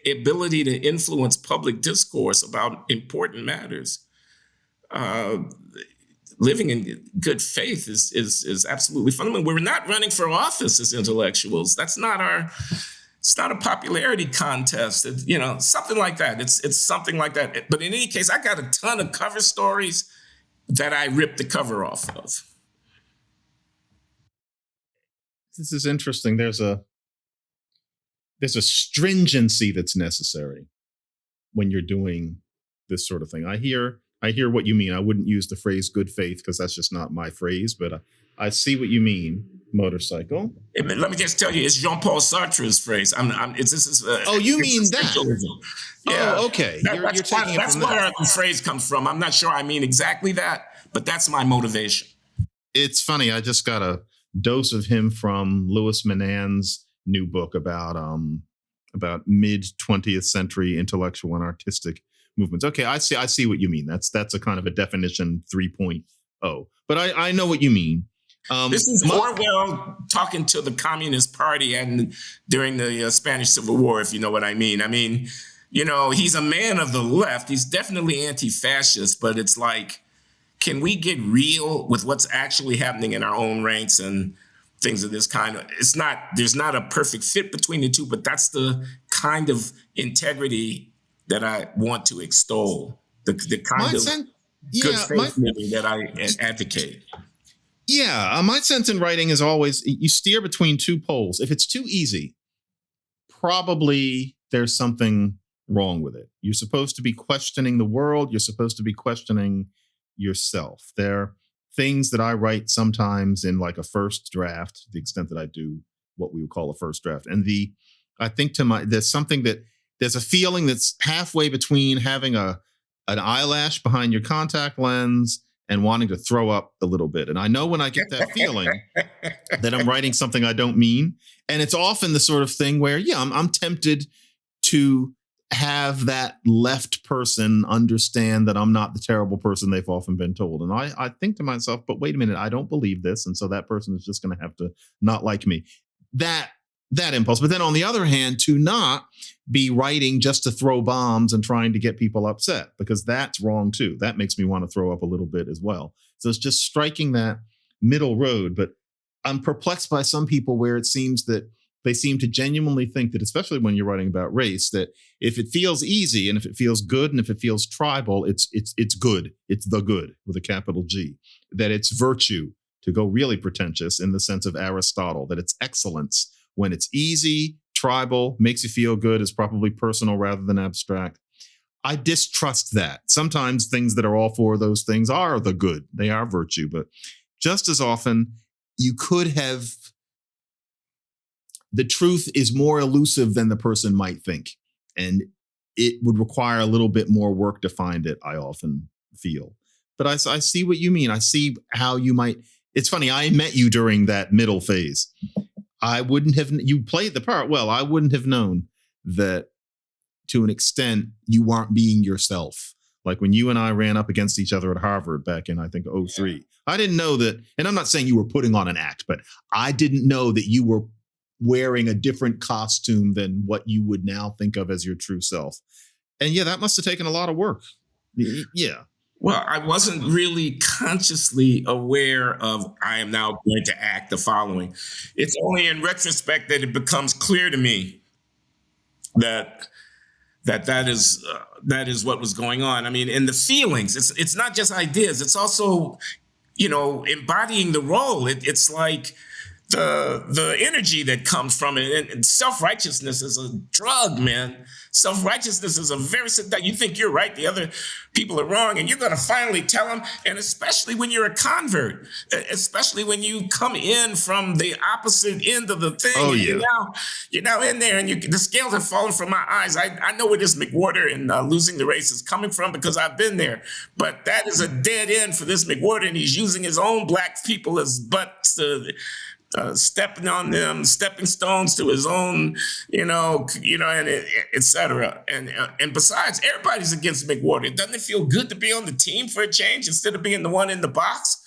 A: ability to influence public discourse about important matters. Living in good faith is absolutely fundamental. We're not running for office as intellectuals. That's not our. It's not a popularity contest. Something like that. It's something like that. But in any case, I got a ton of cover stories that I ripped the cover off of.
C: This is interesting. There's a stringency that's necessary when you're doing this sort of thing. I hear what you mean. I wouldn't use the phrase good faith because that's just not my phrase, but I see what you mean. Motorcycle.
A: Let me just tell you, it's Jean-Paul Sartre's phrase.
C: You mean that?
A: Yeah.
C: Oh, okay.
A: That's where the phrase comes from. I'm not sure I mean exactly that, but that's my motivation.
C: It's funny. I just got a dose of him from Louis Menand's new book about mid 20th century intellectual and artistic movements. Okay, I see what you mean. That's a kind of a definition 3.0. But I know what you mean.
A: This is Orwell talking to the Communist Party and during the Spanish Civil War, if you know what I mean. I mean, he's a man of the left. He's definitely anti-fascist, but it's like, can we get real with what's actually happening in our own ranks and things of this kind? There's not a perfect fit between the two, but that's the kind of integrity that I want to extol, the kind of good faith living that I advocate.
C: Yeah, my sense in writing is always you steer between two poles. If it's too easy, probably there's something wrong with it. You're supposed to be questioning the world. You're supposed to be questioning yourself. There are things that I write sometimes in like a first draft, to the extent that I do what we would call a first draft. And I think there's a feeling that's halfway between having an eyelash behind your contact lens and wanting to throw up a little bit. And I know when I get that feeling that I'm writing something I don't mean. And it's often the sort of thing where, I'm tempted to have that left person understand that I'm not the terrible person they've often been told. And I think to myself, but wait a minute, I don't believe this. And so that person is just going to have to not like me. That impulse. But then on the other hand, to not be writing just to throw bombs and trying to get people upset, because that's wrong too. That makes me want to throw up a little bit as well. So it's just striking that middle road. But I'm perplexed by some people where it seems that they seem to genuinely think that, especially when you're writing about race, that if it feels easy and if it feels good and if it feels tribal, it's good. It's the good with a capital G. That it's virtue, to go really pretentious in the sense of Aristotle, that it's excellence. When it's easy, tribal, makes you feel good, is probably personal rather than abstract. I distrust that. Sometimes things that are all four of those things are the good. They are virtue. But just as often, you could have, the truth is more elusive than the person might think. And it would require a little bit more work to find it, I often feel. But I see what you mean. I see how you might. It's funny, I met you during that middle phase. You played the part well. I wouldn't have known that to an extent you weren't being yourself. Like when you and I ran up against each other at Harvard back in, I think, 2003. I didn't know that, and I'm not saying you were putting on an act, but I didn't know that you were wearing a different costume than what you would now think of as your true self. And that must have taken a lot of work. Yeah.
A: Well, I wasn't really consciously aware of, I am now going to act the following. It's only in retrospect that it becomes clear to me that that is what was going on. I mean, and the feelings. It's not just ideas. It's also, embodying the role. It's like the energy that comes from it. And self-righteousness is a drug, man. Self-righteousness is a very, you think you're right, the other people are wrong, and you're going to finally tell them. And especially when you're a convert, especially when you come in from the opposite end of the thing.
B: Oh, yeah.
A: You're now in there, and the scales have fallen from my eyes. I know where this McWhorter and losing the race is coming from because I've been there. But that is a dead end for this McWhorter, and he's using his own black people as butts to stepping on them, stepping stones to his own, and et cetera. And besides, everybody's against McWhorter. Doesn't it feel good to be on the team for a change instead of being the one in the box?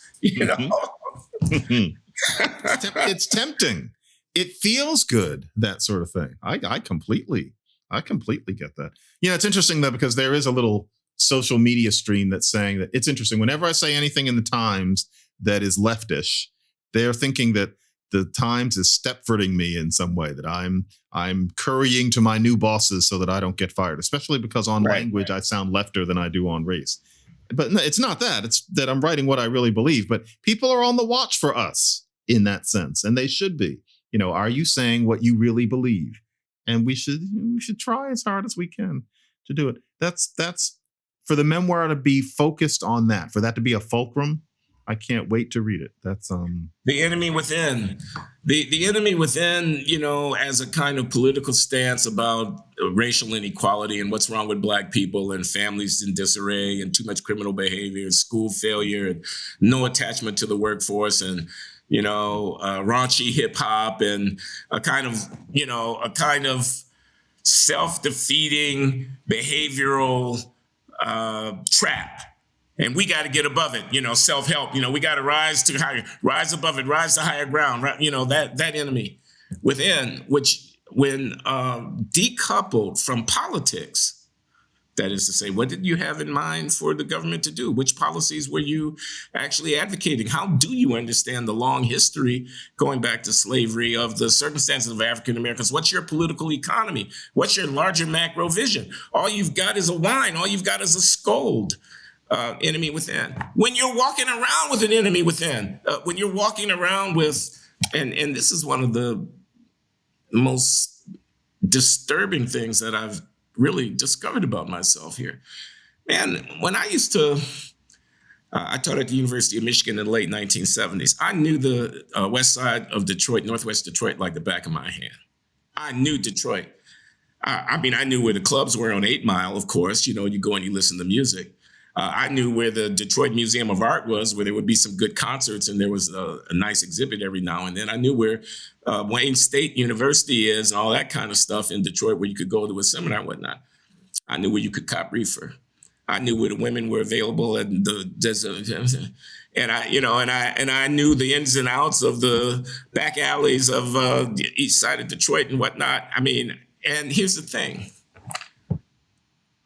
B: It's tempting. It feels good, that sort of thing. I completely get that. It's interesting though, because there is a little social media stream that's saying that it's interesting. Whenever I say anything in the Times that is leftish, they're thinking that the Times is Stepfording me in some way, that I'm currying to my new bosses so that I don't get fired, especially because on language I sound lefter than I do on race. But no, it's not that. It's that I'm writing what I really believe. But people are on the watch for us in that sense, and they should be. Are you saying what you really believe? And we should try as hard as we can to do it. That's for the memoir to be focused on that, for that to be a fulcrum. I can't wait to read it. That's
A: The Enemy Within. The Enemy Within, as a kind of political stance about racial inequality and what's wrong with Black people and families in disarray and too much criminal behavior and school failure and no attachment to the workforce and, raunchy hip hop and a kind of self-defeating behavioral trap. And we got to get above it, self-help. We got to rise above it, rise to higher ground. Right? That enemy within, which when decoupled from politics, that is to say, what did you have in mind for the government to do? Which policies were you actually advocating? How do you understand the long history going back to slavery of the circumstances of African Americans? What's your political economy? What's your larger macro vision? All you've got is a whine. All you've got is a scold. Enemy within. When you're walking around with an enemy within, when you're walking around with, and this is one of the most disturbing things that I've really discovered about myself here. Man, when I used to, I taught at the University of Michigan in the late 1970s. I knew the west side of Detroit, northwest Detroit, like the back of my hand. I knew Detroit. I knew where the clubs were on 8 Mile, of course. You go and you listen to music. I knew where the Detroit Museum of Art was, where there would be some good concerts and there was a nice exhibit every now and then. I knew where Wayne State University is and all that kind of stuff in Detroit, where you could go to a seminar and whatnot. I knew where you could cop reefer. I knew where the women were available and I knew the ins and outs of the back alleys of the east side of Detroit and whatnot. And here's the thing.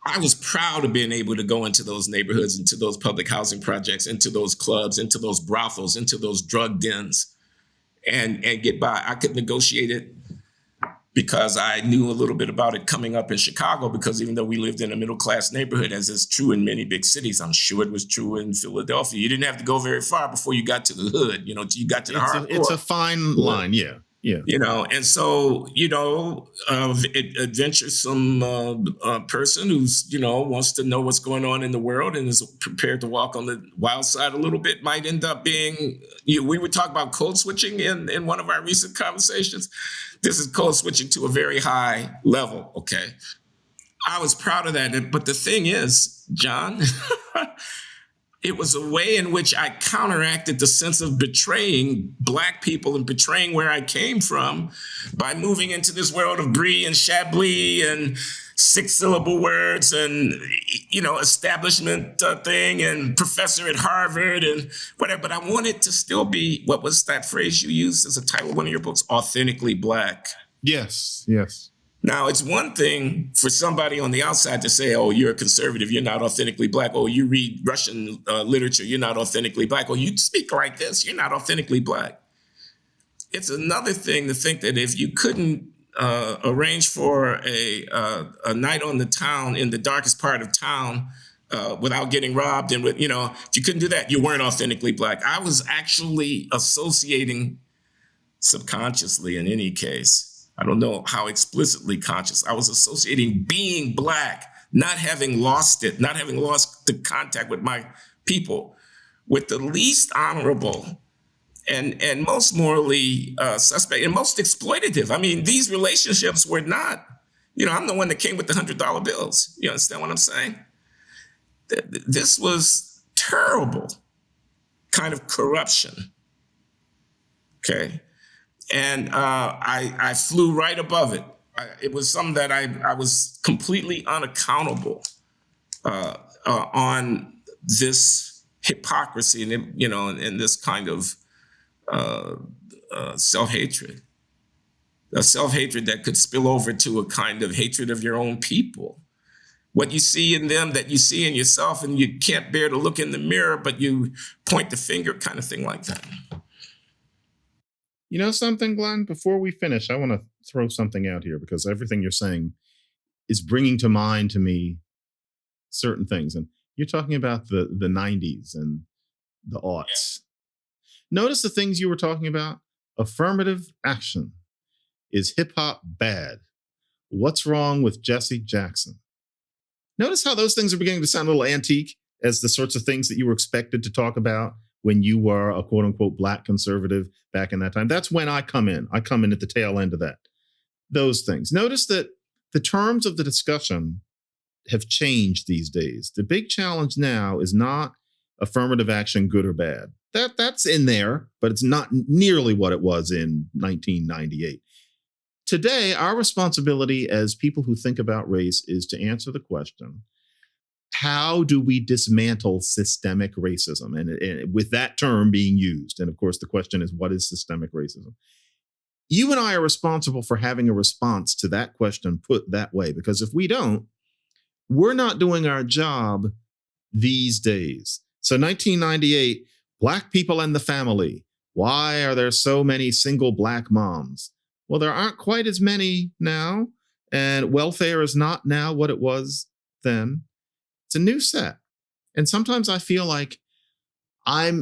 A: I was proud of being able to go into those neighborhoods, into those public housing projects, into those clubs, into those brothels, into those drug dens, and get by. I could negotiate it because I knew a little bit about it coming up in Chicago, because even though we lived in a middle-class neighborhood, as is true in many big cities, I'm sure it was true in Philadelphia. You didn't have to go very far before you got to the hood, you got to the hardcore.
B: It's a fine line, yeah. Yeah.
A: And so, adventuresome person who's, wants to know what's going on in the world and is prepared to walk on the wild side a little bit might end up being, we would talk about code switching in one of our recent conversations. This is code switching to a very high level. Okay. I was proud of that. But the thing is, John, it was a way in which I counteracted the sense of betraying Black people and betraying where I came from by moving into this world of brie and chablis and 6-syllable words and, establishment thing and professor at Harvard and whatever. But I wanted to still be, what was that phrase you used as a title of one of your books? Authentically Black.
B: Yes.
A: Now, it's one thing for somebody on the outside to say, oh, you're a conservative, you're not authentically Black. Oh, you read Russian literature, you're not authentically Black. Oh, you speak like this, you're not authentically Black. It's another thing to think that if you couldn't arrange for a night on the town in the darkest part of town without getting robbed. And if you couldn't do that, you weren't authentically Black. I was actually associating subconsciously, in any case, I don't know how explicitly conscious, I was associating being Black, not having lost it, not having lost the contact with my people, with the least honorable and most morally suspect and most exploitative. I mean, these relationships were not, I'm the one that came with the $100 bills. You understand what I'm saying? This was terrible kind of corruption. Okay. And I flew right above it. It was something that I was completely unaccountable on this hypocrisy and this kind of self-hatred, a self-hatred that could spill over to a kind of hatred of your own people. What you see in them that you see in yourself, and you can't bear to look in the mirror, but you point the finger, kind of thing like that.
B: You know something, Glenn? Before we finish, I want to throw something out here, because everything you're saying is bringing to mind to me certain things. And you're talking about the 90s and the aughts. Notice the things you were talking about. Affirmative action. Is hip hop bad? What's wrong with Jesse Jackson? Notice how those things are beginning to sound a little antique as the sorts of things that you were expected to talk about when you were a quote unquote Black conservative back in that time. That's when I come in. I come in at the tail end of that. Those things. Notice that the terms of the discussion have changed these days. The big challenge now is not affirmative action, good or bad. That's in there, but it's not nearly what it was in 1998. Today, our responsibility as people who think about race is to answer the question, how do we dismantle systemic racism? And with that term being used. And of course, the question is, what is systemic racism? You and I are responsible for having a response to that question put that way, because if we don't, we're not doing our job these days. So 1998, Black people and the family. Why are there so many single Black moms? Well, there aren't quite as many now, and welfare is not now what it was then. It's a new set. And sometimes I feel like I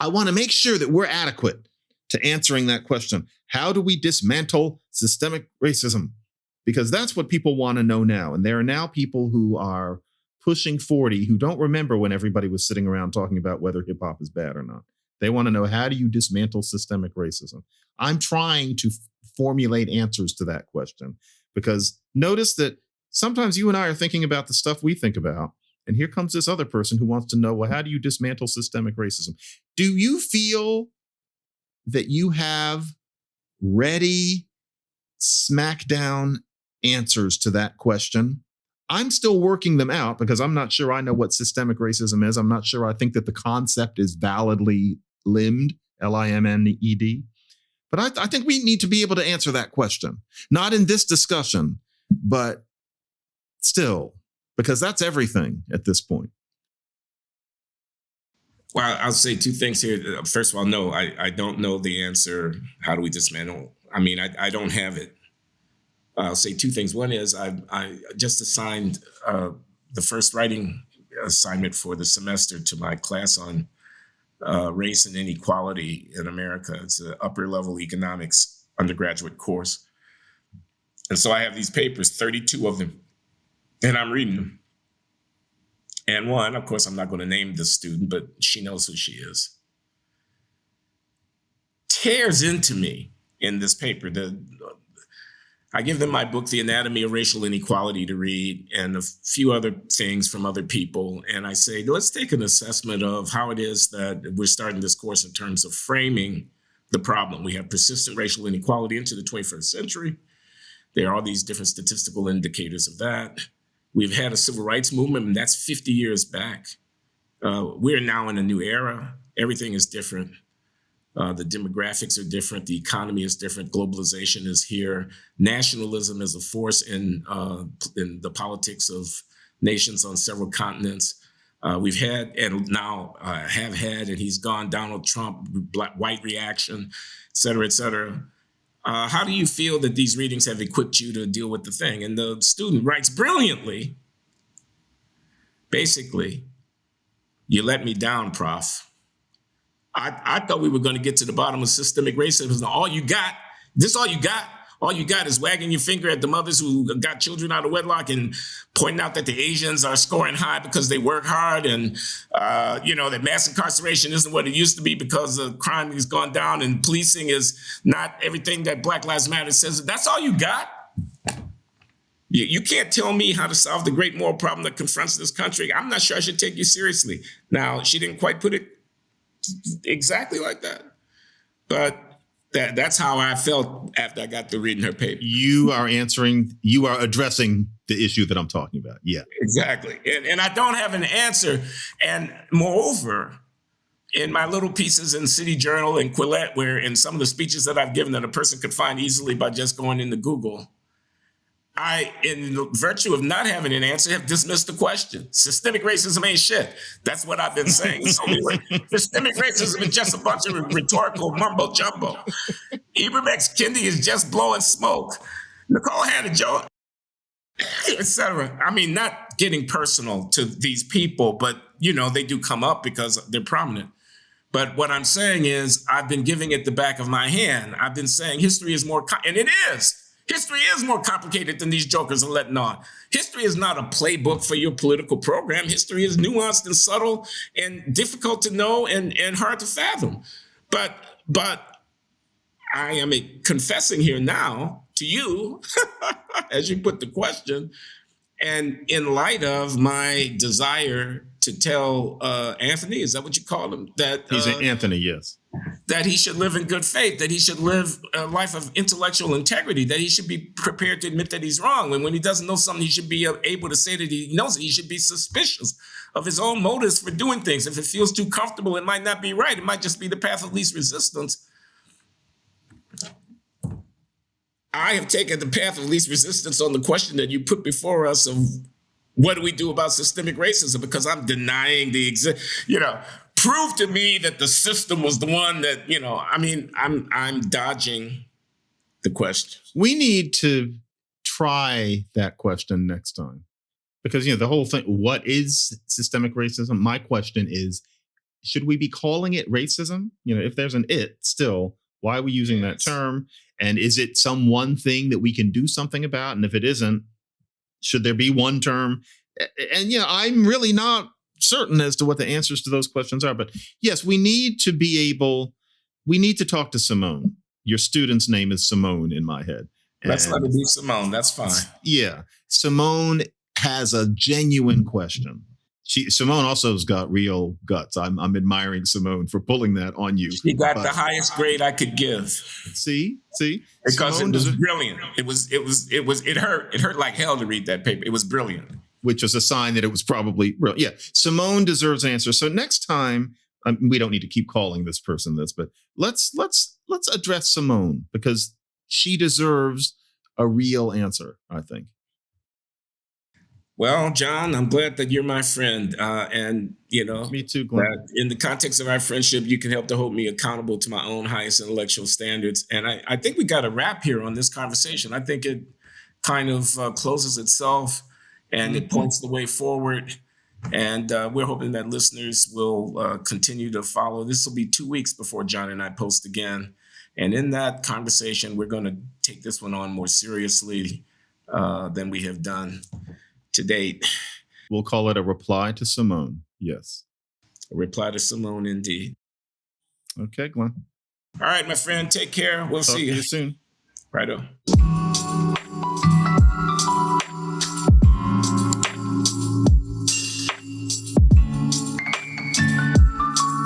B: want to make sure that we're adequate to answering that question. How do we dismantle systemic racism? Because that's what people want to know now. And there are now people who are pushing 40 who don't remember when everybody was sitting around talking about whether hip hop is bad or not. They want to know, how do you dismantle systemic racism? I'm trying to formulate answers to that question, because notice that sometimes you and I are thinking about the stuff we think about. And here comes this other person who wants to know, well, how do you dismantle systemic racism? Do you feel that you have ready, smackdown answers to that question? I'm still working them out, because I'm not sure I know what systemic racism is. I'm not sure I think that the concept is validly limbed, L-I-M-N-E-D. But I think we need to be able to answer that question. Not in this discussion, but still, because that's everything at this point.
A: Well, I'll say two things here. First of all, no, I don't know the answer. How do we dismantle? I mean, I don't have it. I'll say two things. One is I just assigned the first writing assignment for the semester to my class on race and inequality in America. It's an upper level economics undergraduate course. And so I have these papers, 32 of them, and I'm reading them. And one, of course, I'm not going to name the student, but she knows who she is, tears into me in this paper. I give them my book, The Anatomy of Racial Inequality, to read, and a few other things from other people. And I say, let's take an assessment of how it is that we're starting this course in terms of framing the problem. We have persistent racial inequality into the 21st century. There are all these different statistical indicators of that. We've had a civil rights movement, and that's 50 years back. We're now in a new era. Everything is different. The demographics are different. The economy is different. Globalization is here. Nationalism is a force in the politics of nations on several continents. We've had, and now have had, and he's gone, Donald Trump, white reaction, et cetera, et cetera. How do you feel that these readings have equipped you to deal with the thing? And the student writes brilliantly, basically, you let me down, Prof. I thought we were going to get to the bottom of systemic racism. All you got is wagging your finger at the mothers who got children out of wedlock and pointing out that the Asians are scoring high because they work hard, and that mass incarceration isn't what it used to be because the crime has gone down and policing is not everything that Black Lives Matter says. That's all you got? You can't tell me how to solve the great moral problem that confronts this country. I'm not sure I should take you seriously. Now, she didn't quite put it exactly like that, but that's how I felt after I got through reading her paper.
B: You are addressing the issue that I'm talking about. Yeah,
A: exactly. And I don't have an answer. And moreover, in my little pieces in City Journal and Quillette, where in some of the speeches that I've given that a person could find easily by just going into Google, I, in virtue of not having an answer, have dismissed the question. Systemic racism ain't shit. That's what I've been saying. Systemic racism is just a bunch of rhetorical mumbo jumbo. Ibram X. Kendi is just blowing smoke. Nicole Hannah-Jones, etc. I mean, not getting personal to these people, but they do come up because they're prominent. But what I'm saying is, I've been giving it the back of my hand. I've been saying history is more, and it is. History is more complicated than these jokers are letting on. History is not a playbook for your political program. History is nuanced and subtle and difficult to know and hard to fathom. But I am confessing here now to you, as you put the question, and in light of my desire to tell Anthony, is that what you call him? That
B: he's Anthony, yes.
A: That he should live in good faith, that he should live a life of intellectual integrity, that he should be prepared to admit that he's wrong. And when he doesn't know something, he should be able to say that he knows it. He should be suspicious of his own motives for doing things. If it feels too comfortable, it might not be right. It might just be the path of least resistance. I have taken the path of least resistance on the question that you put before us of what do we do about systemic racism? Because I'm denying prove to me that the system was the one that, I'm dodging the question.
B: We need to try that question next time. Because, the whole thing, what is systemic racism? My question is, should we be calling it racism? If there's an it still, why are we using that term? And is it some one thing that we can do something about? And if it isn't, should there be one term? And, I'm really not certain as to what the answers to those questions are. But yes, we need to talk to Simone. Your student's name is Simone in my head.
A: Let's let it be Simone. That's fine.
B: Yeah. Simone has a genuine question. Simone also has got real guts. I'm admiring Simone for pulling that on you.
A: She got the highest grade I could give.
B: See,
A: because Simone, it was brilliant. It hurt. It hurt like hell to read that paper. It was brilliant.
B: Which was a sign that it was probably real. Yeah, Simone deserves an answer. So next time, we don't need to keep calling this person this, but let's address Simone because she deserves a real answer, I think.
A: Well, John, I'm glad that you're my friend. And,
B: me too, Glenn.
A: In the context of our friendship, you can help to hold me accountable to my own highest intellectual standards. And I think we got a wrap here on this conversation. I think it kind of closes itself and it points the way forward. And we're hoping that listeners will continue to follow. This will be 2 weeks before John and I post again. And in that conversation, we're going to take this one on more seriously than we have done to date.
B: We'll call it a reply to Simone. Yes.
A: A reply to Simone, indeed.
B: Okay, Glenn.
A: All right, my friend. Take care. We'll see
B: you soon.
A: Righto.